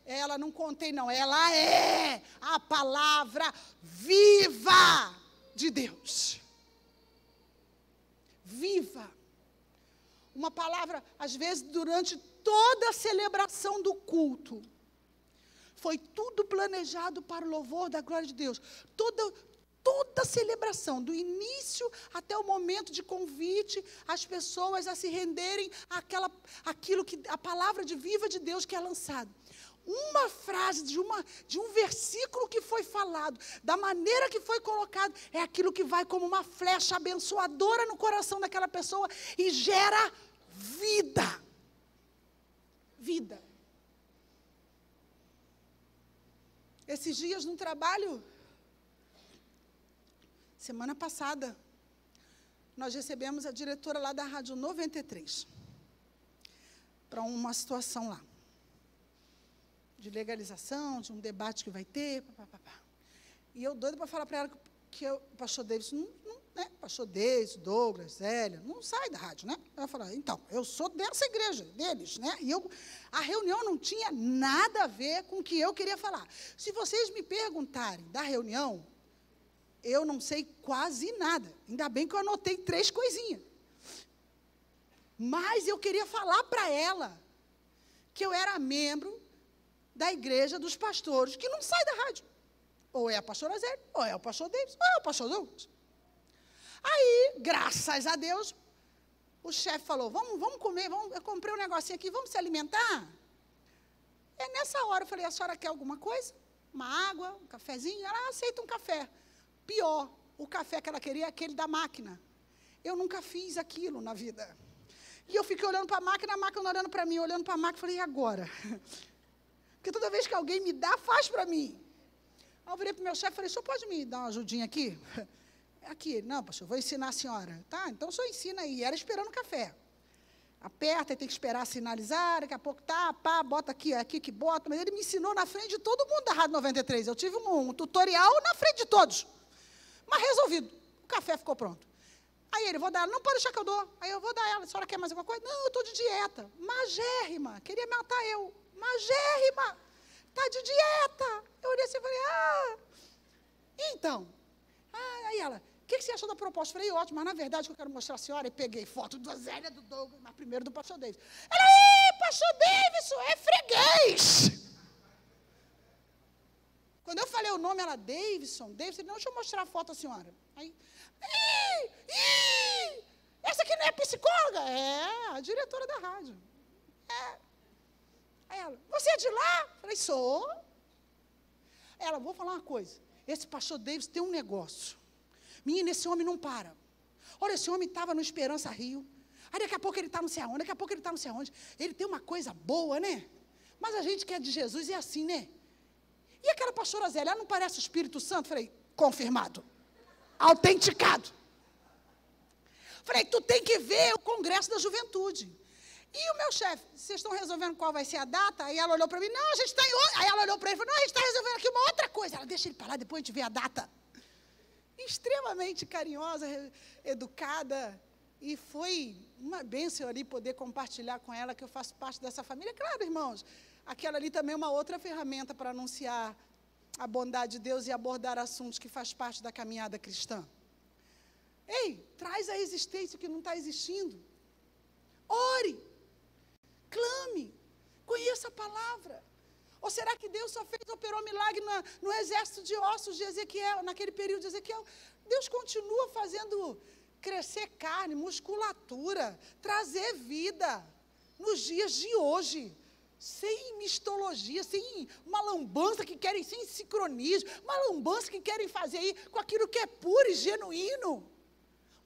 ela não contém não, ela é a palavra viva de Deus. Viva. Uma palavra, às vezes, durante toda a celebração do culto, foi tudo planejado para o louvor da glória de Deus. toda a celebração, do início até o momento de convite, as pessoas a se renderem àquilo que a palavra de viva de Deus que é lançada. Uma frase de um versículo que foi falado, da maneira que foi colocado, é aquilo que vai como uma flecha abençoadora no coração daquela pessoa e gera vida. Vida. Esses dias no trabalho, semana passada, nós recebemos a diretora lá da Rádio 93 para uma situação lá, de legalização, de um debate que vai ter, papapá. E eu doida para falar para ela que o pastor Davis, né? Pastor Davis, Douglas, Zélia, não sai da rádio, né? Ela falou, então, eu sou dessa igreja, deles, né? E a reunião não tinha nada a ver com o que eu queria falar. Se vocês me perguntarem da reunião, eu não sei quase nada. Ainda bem que eu anotei 3 coisinhas. Mas eu queria falar para ela que eu era membro da igreja dos pastores, que não sai da rádio. Ou é a pastora Zélia, ou é o pastor Davis, ou é o pastor Douglas. Aí, graças a Deus, o chefe falou, vamos comer, eu comprei um negocinho aqui, vamos se alimentar? É nessa hora, eu falei, a senhora quer alguma coisa? Uma água, um cafezinho? Ela aceita um café. Pior, o café que ela queria é aquele da máquina. Eu nunca fiz aquilo na vida. E eu fiquei olhando para a máquina olhando para mim, olhando para a máquina, falei, e agora? Porque toda vez que alguém me dá, faz para mim. Aí eu virei para o meu chefe e falei, o senhor pode me dar uma ajudinha aqui? Aqui, não, pastor, vou ensinar a senhora. Tá, então o senhor ensina aí. Era esperando o café. Aperta, tem que esperar sinalizar, daqui a pouco tá, pá, bota aqui, é aqui que bota. Mas ele me ensinou na frente de todo mundo da Rádio 93. Eu tive um tutorial na frente de todos. Mas resolvido, o café ficou pronto. Aí ele, vou dar ela, não pode deixar que eu dou. Aí eu vou dar ela, a senhora quer mais alguma coisa? Não, eu estou de dieta. Magérrima, queria matar eu. Magérrima, está de dieta. Eu olhei assim e falei, então. Aí ela, o que você achou da proposta? Eu falei, ótimo, mas na verdade eu quero mostrar a senhora. E peguei foto da Zélia, do Douglas, mas primeiro do pastor Davis. Ela, pastor Davidson, é freguês. Quando eu falei o nome, ela, Davidson, não, deixa eu mostrar a foto à senhora. Aí, essa aqui não é psicóloga? É, a diretora da rádio. É. Aí ela, você é de lá? Eu falei, sou. Ela, vou falar uma coisa. Esse pastor Davis tem um negócio. Menina, esse homem não para. Olha, esse homem estava no Esperança Rio. Aí daqui a pouco ele está não sei aonde, daqui a pouco ele está não sei aonde. Ele tem uma coisa boa, né? Mas a gente que é de Jesus é assim, né? E aquela pastora Zélia, ela não parece o Espírito Santo? Falei, confirmado. Autenticado. Falei, tu tem que ver o Congresso da Juventude. E o meu chefe, vocês estão resolvendo qual vai ser a data? Aí ela olhou para mim, não, a gente está em outra. Aí ela olhou para ele e falou, não, a gente está resolvendo aqui uma outra coisa. Ela, deixa ele para lá, depois a gente vê a data. Extremamente carinhosa, educada. E foi uma bênção ali poder compartilhar com ela que eu faço parte dessa família. Claro, irmãos, aquela ali também é uma outra ferramenta para anunciar a bondade de Deus e abordar assuntos que faz parte da caminhada cristã. Ei, traz a existência que não está existindo. Ore. Clame, conheça a palavra. Ou será que Deus só operou milagre no exército de ossos de Ezequiel, naquele período de Ezequiel? Deus continua fazendo crescer carne, musculatura, trazer vida nos dias de hoje, sem mistologia, sem uma lambança que querem, sem sincronismo, uma lambança que querem fazer aí com aquilo que é puro e genuíno.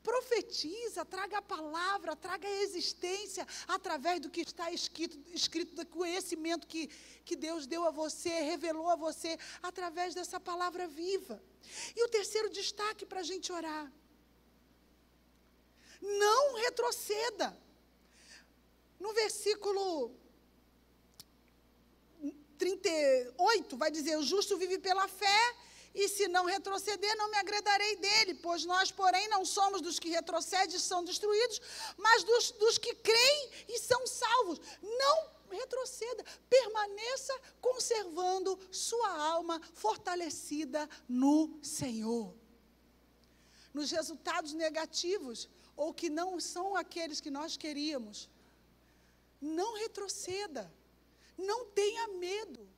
Profetiza, traga a palavra, traga a existência através do que está escrito do conhecimento que Deus deu a você, revelou a você, através dessa palavra viva. E o terceiro destaque para a gente orar. Não retroceda. No versículo 38, vai dizer, o justo vive pela fé, e se não retroceder, não me agradarei dele, pois nós, porém, não somos dos que retrocedem e são destruídos, mas dos que creem e são salvos. Não retroceda, permaneça conservando sua alma fortalecida no Senhor. Nos resultados negativos, ou que não são aqueles que nós queríamos, não retroceda, não tenha medo.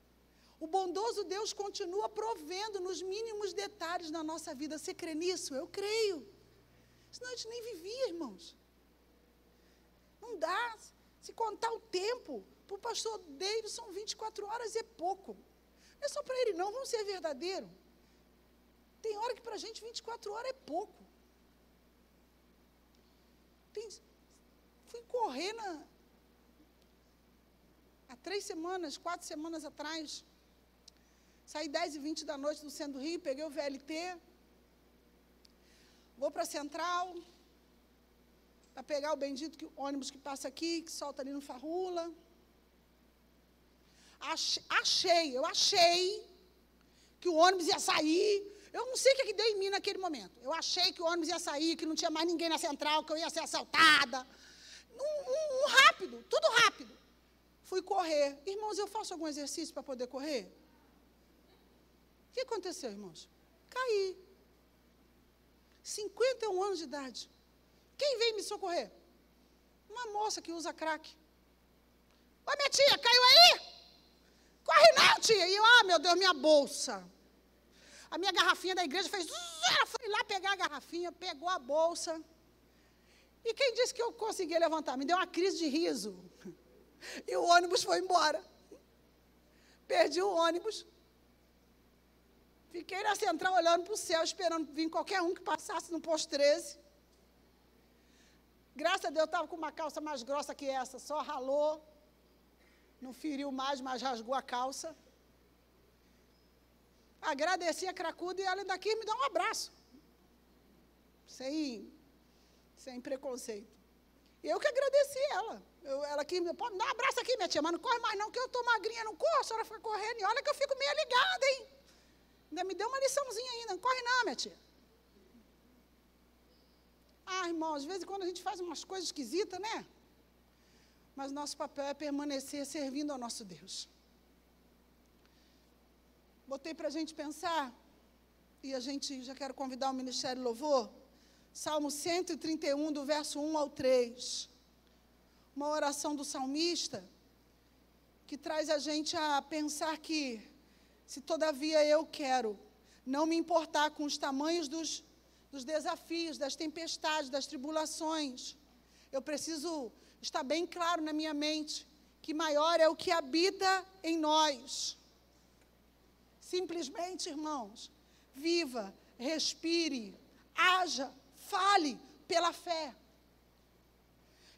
O bondoso Deus continua provendo nos mínimos detalhes na nossa vida. Você crê nisso? Eu creio. Senão a gente nem vivia, irmãos. Não dá. Se contar o tempo, para o pastor Davidson, 24 horas é pouco. Não é só para ele não, vamos ser verdadeiro. Tem hora que para a gente 24 horas é pouco. Fui correr há 4 semanas atrás. Saí 10h20 da noite do centro do Rio, peguei o VLT. Vou para a Central, para pegar o bendito ônibus que passa aqui, que solta ali no Farrula. Eu achei que o ônibus ia sair. Eu não sei o que deu em mim naquele momento. Eu achei que o ônibus ia sair, que não tinha mais ninguém na Central, que eu ia ser assaltada. Rápido, tudo rápido. Fui correr. Irmãos, eu faço algum exercício para poder correr? O que aconteceu, irmãos? Caí. 51 anos de idade. Quem veio me socorrer? Uma moça que usa crack. Ô, minha tia, caiu aí? Corre não, tia. E eu, meu Deus, minha bolsa. A minha garrafinha da igreja fez... Ela foi lá pegar a garrafinha, pegou a bolsa. E quem disse que eu conseguia levantar? Me deu uma crise de riso. E o ônibus foi embora. Perdi o ônibus. Fiquei na Central olhando para o céu, esperando vir qualquer um que passasse no posto 13. Graças a Deus, eu estava com uma calça mais grossa que essa, só ralou. Não feriu mais, mas rasgou a calça. Agradeci a cracuda e ela daqui me dá um abraço. Sem preconceito. E eu que agradeci ela. Ela aqui, pode me dar um abraço aqui, minha tia, mas não corre mais não, que eu estou magrinha, não corro, a senhora foi correndo, e olha que eu fico meio ligada, hein? Ainda me deu uma liçãozinha ainda, não corre não, minha tia. Irmão, às vezes quando a gente faz umas coisas esquisitas, né? Mas nosso papel é permanecer servindo ao nosso Deus. Botei para a gente pensar, e a gente já quero convidar o Ministério Louvor, Salmo 131, do verso 1 ao 3. Uma oração do salmista, que traz a gente a pensar que, se todavia eu quero não me importar com os tamanhos dos desafios, das tempestades, das tribulações, eu preciso estar bem claro na minha mente que maior é o que habita em nós. Simplesmente, irmãos, viva, respire, haja, fale pela fé.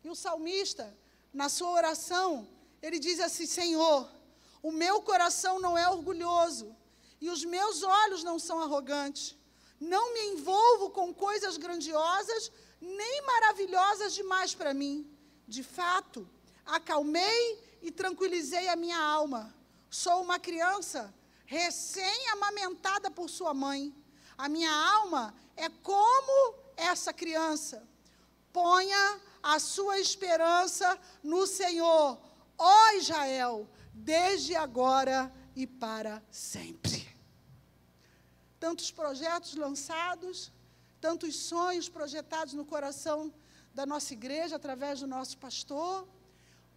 E o salmista, na sua oração, ele diz assim: Senhor, o meu coração não é orgulhoso e os meus olhos não são arrogantes. Não me envolvo com coisas grandiosas nem maravilhosas demais para mim. De fato, acalmei e tranquilizei a minha alma. Sou uma criança recém-amamentada por sua mãe. A minha alma é como essa criança. Ponha a sua esperança no Senhor, ó Israel, desde agora e para sempre. Tantos projetos lançados, tantos sonhos projetados no coração da nossa igreja, através do nosso pastor,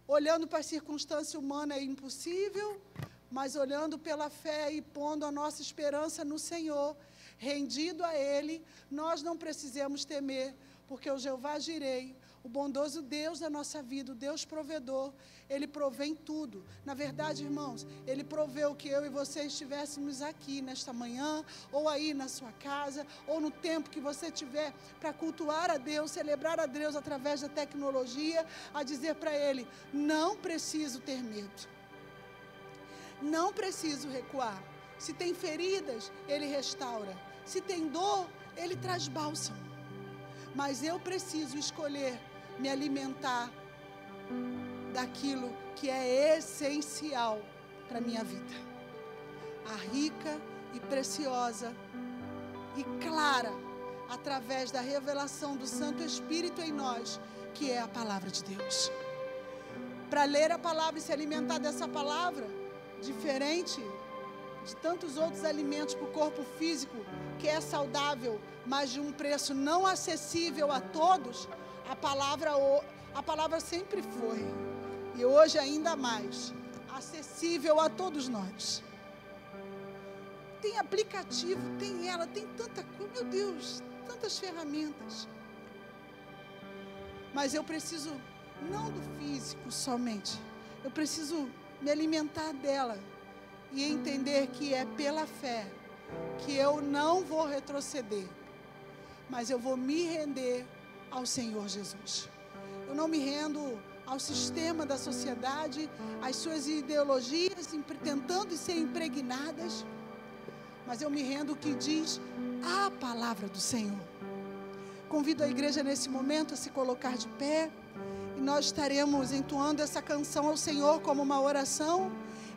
olhando para a circunstância humana é impossível, mas olhando pela fé e pondo a nossa esperança no Senhor, rendido a Ele, nós não precisamos temer, porque o Jeová Jirei, o bondoso Deus da nossa vida, o Deus provedor, Ele provém tudo. Na verdade, irmãos, Ele proveu que eu e você estivéssemos aqui nesta manhã, ou aí na sua casa, ou no tempo que você tiver para cultuar a Deus, celebrar a Deus através da tecnologia, a dizer para Ele: não preciso ter medo, não preciso recuar. Se tem feridas, Ele restaura. Se tem dor, Ele traz bálsamo. Mas eu preciso escolher me alimentar daquilo que é essencial para a minha vida. A rica e preciosa e clara, através da revelação do Santo Espírito em nós, que é a palavra de Deus. Para ler a palavra e se alimentar dessa palavra, diferente de tantos outros alimentos para o corpo físico, que é saudável, mas de um preço não acessível a todos, a palavra sempre foi, e hoje ainda mais, acessível a todos nós. tem aplicativo, tem ela, tem tanta coisa, meu Deus, tantas ferramentas. Mas eu preciso, não do físico somente, eu preciso me alimentar dela e entender que é pela fé que eu não vou retroceder, mas eu vou me render ao Senhor Jesus. Eu não me rendo ao sistema da sociedade, às suas ideologias tentando ser impregnadas, mas eu me rendo ao que diz a palavra do Senhor. Convido a igreja nesse momento a se colocar de pé, e nós estaremos entoando essa canção ao Senhor como uma oração,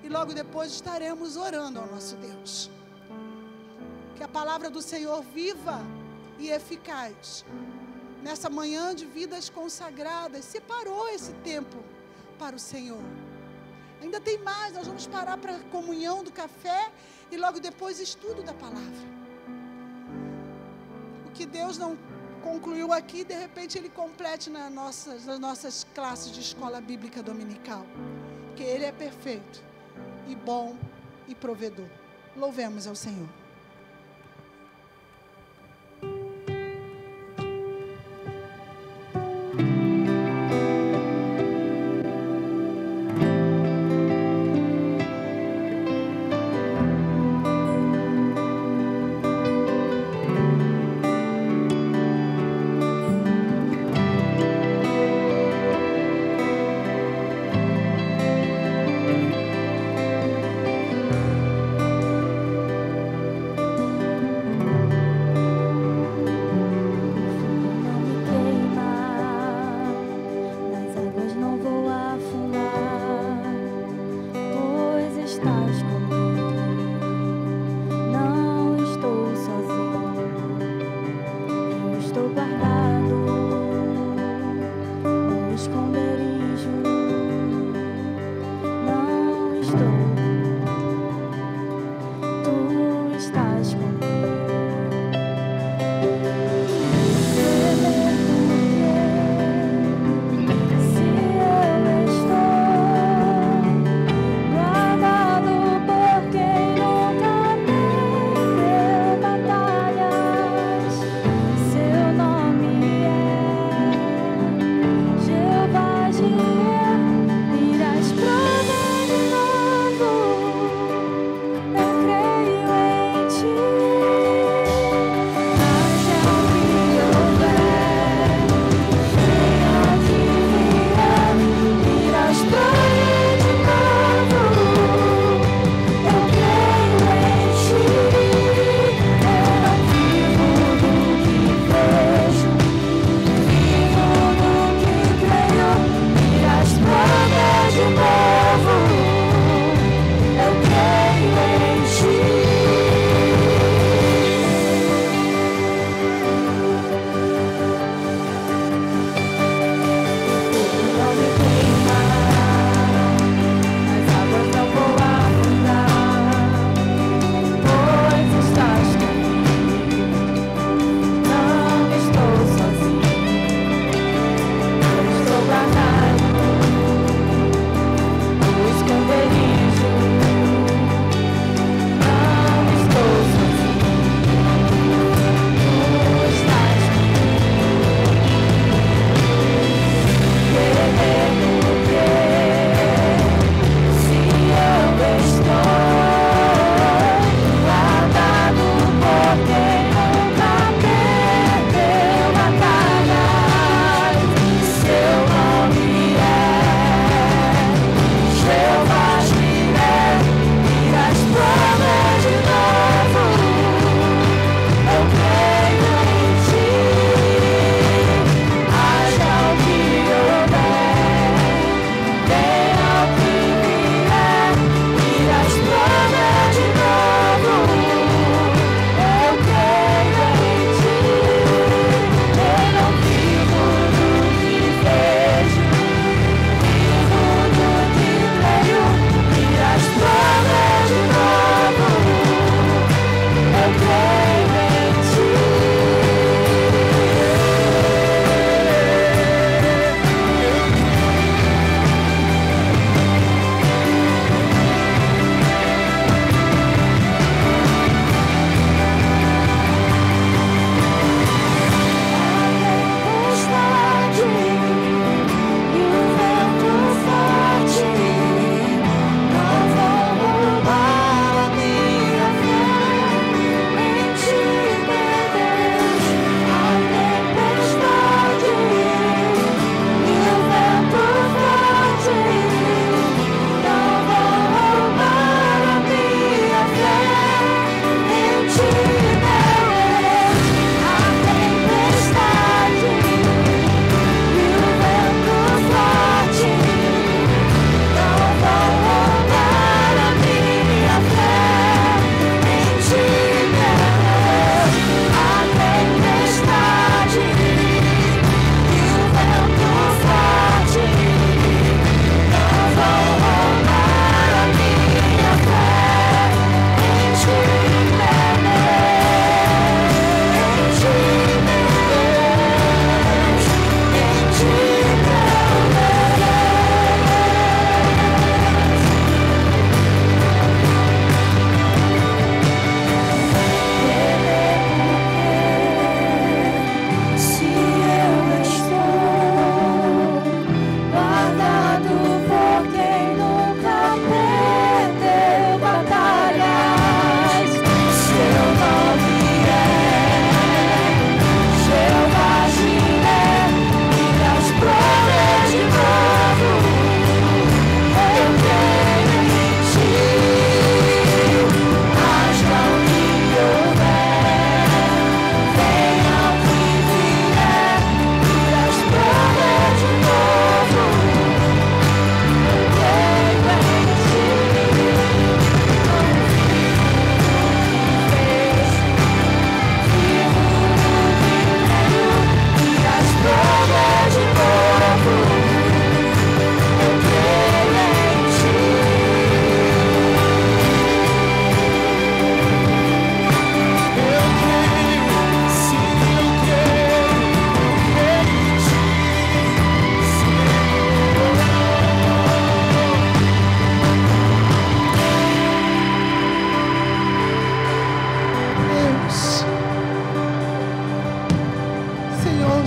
e logo depois estaremos orando ao nosso Deus. Que a palavra do Senhor viva e eficaz. Nessa manhã de vidas consagradas, separou esse tempo para o Senhor. Ainda tem mais, nós vamos parar para a comunhão do café e logo depois estudo da palavra. O que Deus não concluiu aqui, de repente Ele complete nas nossas classes de escola bíblica dominical. Porque Ele é perfeito e bom e provedor. Louvemos ao Senhor.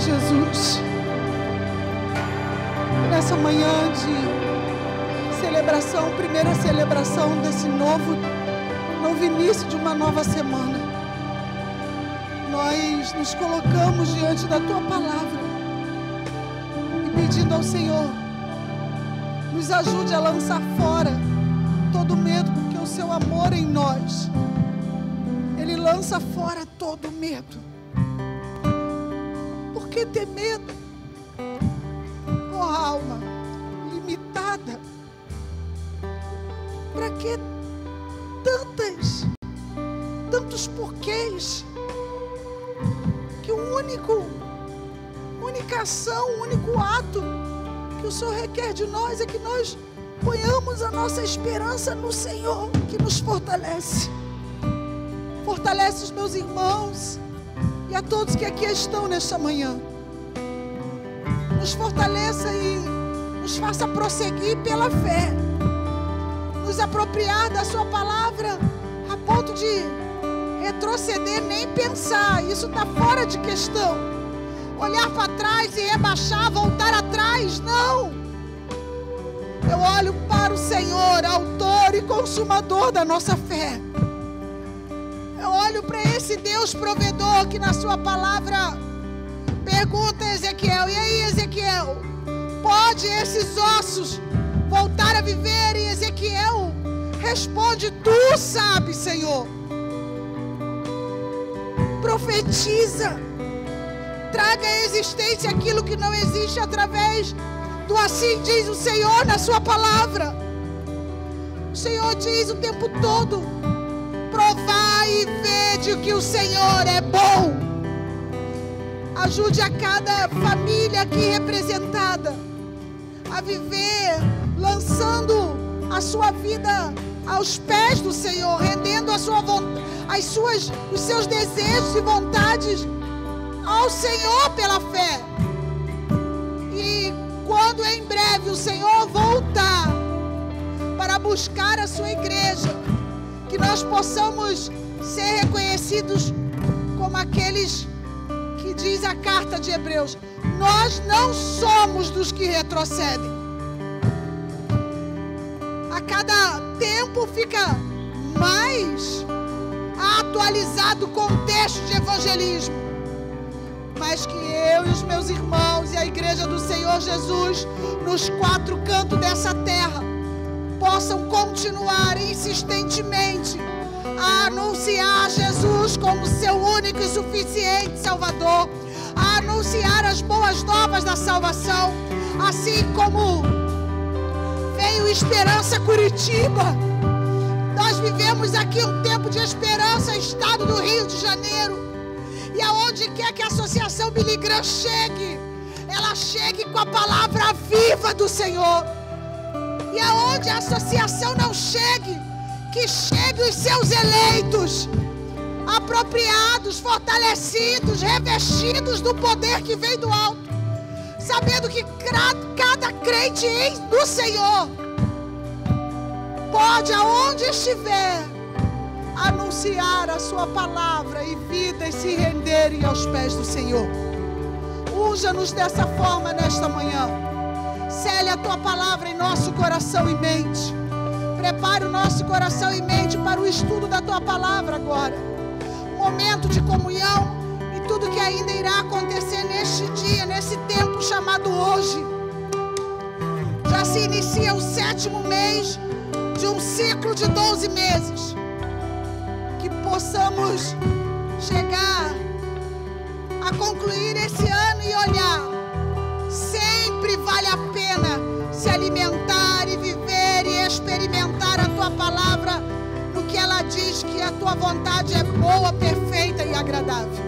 Senhor Jesus. Nessa manhã de celebração, primeira celebração desse novo início de uma nova semana, nós nos colocamos diante da Tua Palavra e pedindo ao Senhor, nos ajude a lançar fora todo medo, porque o Seu amor em nós, Ele lança fora todo medo. Por que ter medo? Oh, alma limitada, para que tantos porquês, que única ação, o único ato que o Senhor requer de nós é que nós ponhamos a nossa esperança no Senhor, que nos fortalece. Fortalece os meus irmãos e a todos que aqui estão nesta manhã. Nos fortaleça e nos faça prosseguir pela fé, nos apropriar da Sua palavra a ponto de retroceder, nem pensar, isso está fora de questão. Olhar para trás e rebaixar, voltar atrás, não. Eu olho para o Senhor, autor e consumador da nossa fé. Eu olho para esse Deus provedor que na Sua palavra pergunta a Ezequiel: e aí, Ezequiel, pode esses ossos voltar a viver? E Ezequiel responde: Tu sabes, Senhor. Profetiza, traga à existência aquilo que não existe através do assim diz o Senhor na Sua palavra. O Senhor diz o tempo todo: provai e vede que o Senhor é bom. Ajude a cada família aqui representada a viver lançando a sua vida aos pés do Senhor, rendendo a sua vontade, os seus desejos e vontades ao Senhor pela fé. E quando em breve o Senhor voltar para buscar a sua igreja, que nós possamos ser reconhecidos como aqueles que diz a carta de Hebreus: nós não somos dos que retrocedem. A cada tempo fica mais atualizado o contexto de evangelismo, mas que eu e os meus irmãos e a igreja do Senhor Jesus, nos quatro cantos dessa terra, possam continuar insistentemente a anunciar Jesus como seu único e suficiente Salvador, a anunciar as boas novas da salvação, assim como veio Esperança Curitiba. Nós vivemos aqui um tempo de esperança, estado do Rio de Janeiro, e aonde quer que a Associação Billy Graham chegue, ela chegue com a palavra viva do Senhor. E aonde a associação não chegue, que chegue os seus eleitos, apropriados, fortalecidos, revestidos do poder que vem do alto, sabendo que cada crente do Senhor pode, aonde estiver, anunciar a sua palavra e vidas se renderem aos pés do Senhor. Unja-nos dessa forma nesta manhã. Cele a tua palavra em nosso coração e mente. Prepare o nosso coração e mente para o estudo da tua palavra agora. Um momento de comunhão e tudo que ainda irá acontecer neste dia, nesse tempo chamado hoje. Já se inicia o 7º mês de um ciclo de 12 meses. Que possamos chegar a concluir esse ano e olhar: sempre vale a pena se alimentar e viver e experimentar a tua palavra, no que ela diz que a tua vontade é boa, perfeita e agradável.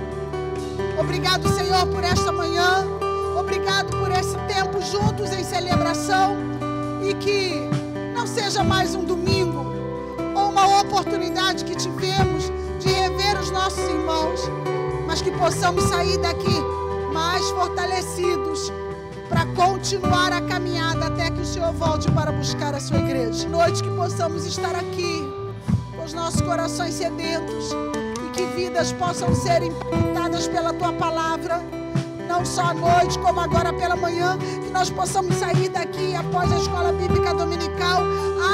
Obrigado, Senhor, por esta manhã. Obrigado por esse tempo juntos em celebração, e que não seja mais um domingo ou uma oportunidade que tivemos de rever os nossos irmãos, mas que possamos sair daqui mais fortalecidos para continuar a caminhada até que o Senhor volte para buscar a sua igreja. Noite que possamos estar aqui com os nossos corações sedentos e que vidas possam ser impactadas pela tua palavra, não só à noite, como agora pela manhã, que nós possamos sair daqui após a escola bíblica dominical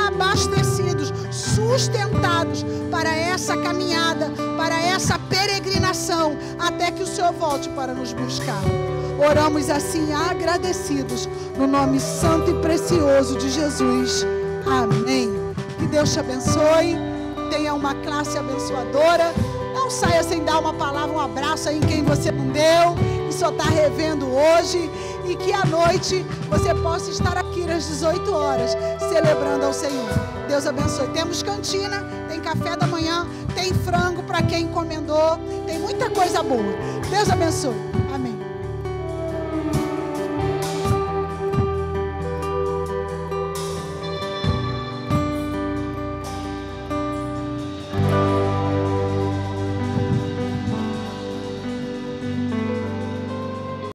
abastecidos, sustentados para essa caminhada, para essa peregrinação, até que o Senhor volte para nos buscar. Oramos assim agradecidos, no nome santo e precioso de Jesus. Amém. Que Deus te abençoe, tenha uma classe abençoadora. Não saia sem dar uma palavra, um abraço aí em quem você não deu e só está revendo hoje. E que à noite você possa estar aqui às 18 horas, celebrando ao Senhor. Deus abençoe. Temos cantina, tem café da manhã, tem frango para quem encomendou, tem muita coisa boa. Deus abençoe. Amém.